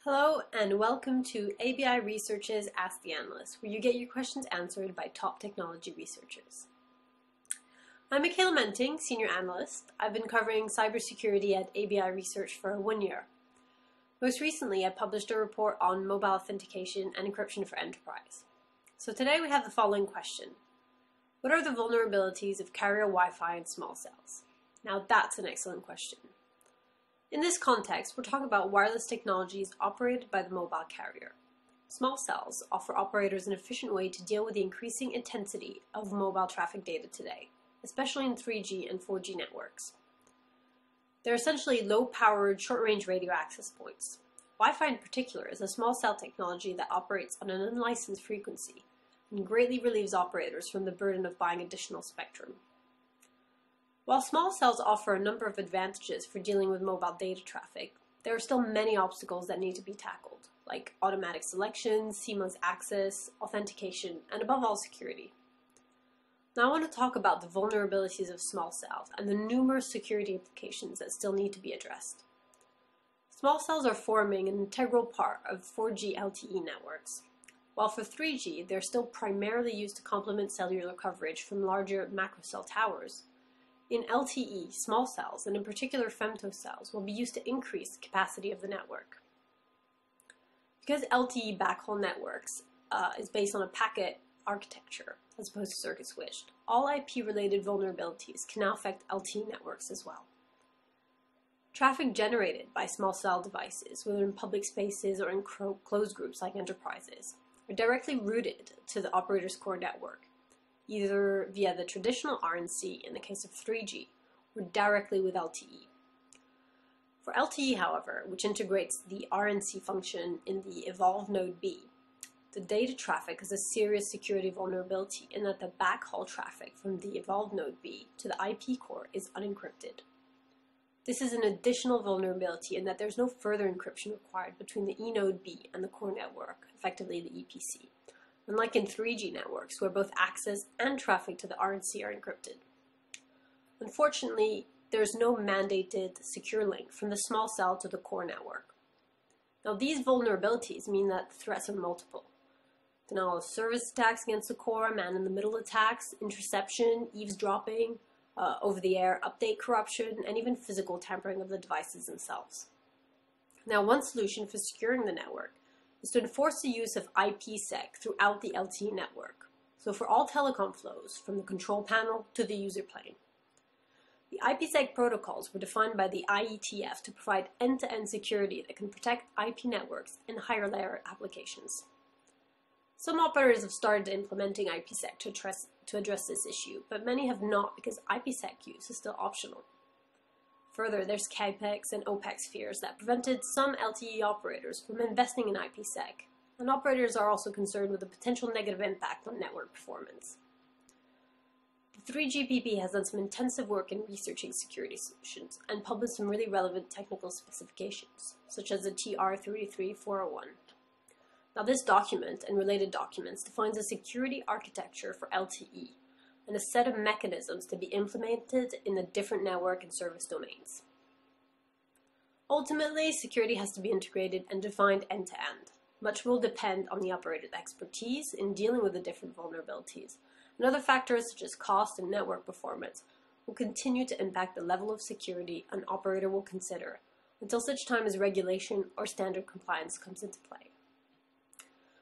Hello and welcome to ABI Research's Ask the Analyst, where you get your questions answered by top technology researchers. I'm Michela Menting, Senior Analyst. I've been covering cybersecurity at ABI Research for 1 year. Most recently, I published a report on mobile authentication and encryption for enterprise. So today we have the following question. What are the vulnerabilities of carrier Wi-Fi and small cells? Now that's an excellent question. In this context, we're talking about wireless technologies operated by the mobile carrier. Small cells offer operators an efficient way to deal with the increasing intensity of mobile traffic data today, especially in 3G and 4G networks. They're essentially low-powered, short-range radio access points. Wi-Fi in particular is a small cell technology that operates on an unlicensed frequency and greatly relieves operators from the burden of buying additional spectrum. While small cells offer a number of advantages for dealing with mobile data traffic, there are still many obstacles that need to be tackled, like automatic selection, seamless access, authentication, and above all, security. Now I want to talk about the vulnerabilities of small cells and the numerous security implications that still need to be addressed. Small cells are forming an integral part of 4G LTE networks. While for 3G, they're still primarily used to complement cellular coverage from larger macrocell towers, in LTE, small cells, and in particular femtocells, will be used to increase the capacity of the network. Because LTE backhaul networks is based on a packet architecture as opposed to circuit switched, all IP-related vulnerabilities can now affect LTE networks as well. Traffic generated by small cell devices, whether in public spaces or in closed groups like enterprises, are directly routed to the operator's core network, either via the traditional RNC in the case of 3G, or directly with LTE. For LTE, however, which integrates the RNC function in the evolved node B, the data traffic is a serious security vulnerability in that the backhaul traffic from the evolved node B to the IP core is unencrypted. This is an additional vulnerability in that there's no further encryption required between the eNode B and the core network, effectively the EPC. Unlike in 3G networks, where both access and traffic to the RNC are encrypted. Unfortunately, there's no mandated secure link from the small cell to the core network. Now, these vulnerabilities mean that threats are multiple. Denial of service attacks against the core, man-in-the-middle attacks, interception, eavesdropping, over-the-air update corruption, and even physical tampering of the devices themselves. Now, one solution for securing the network is to enforce the use of Ipsec throughout the LTE network, so for all telecom flows, from the control panel to the user plane. The Ipsec protocols were defined by the IETF to provide end-to-end security that can protect IP networks and higher layer applications. Some operators have started implementing Ipsec to address this issue, but many have not because Ipsec use is still optional. Further, there's CAPEX and OPEX fears that prevented some LTE operators from investing in Ipsec, and operators are also concerned with the potential negative impact on network performance. The 3GPP has done some intensive work in researching security solutions and published some really relevant technical specifications, such as the TR33401. Now this document and related documents defines a security architecture for LTE, and a set of mechanisms to be implemented in the different network and service domains. Ultimately, security has to be integrated and defined end-to-end. Much will depend on the operator's expertise in dealing with the different vulnerabilities, and other factors such as cost and network performance will continue to impact the level of security an operator will consider until such time as regulation or standard compliance comes into play.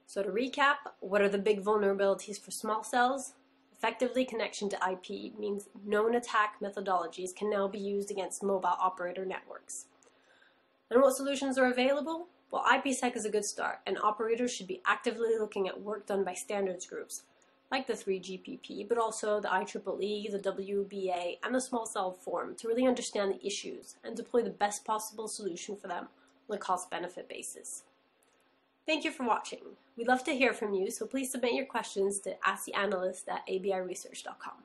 So to recap, what are the big vulnerabilities for small cells? Effectively, connection to IP means known attack methodologies can now be used against mobile operator networks. And what solutions are available? Well, Ipsec is a good start, and operators should be actively looking at work done by standards groups, like the 3GPP, but also the IEEE, the WBA, and the Small Cell Forum to really understand the issues and deploy the best possible solution for them on a cost-benefit basis. Thank you for watching. We'd love to hear from you, so please submit your questions to asktheanalyst@abiresearch.com.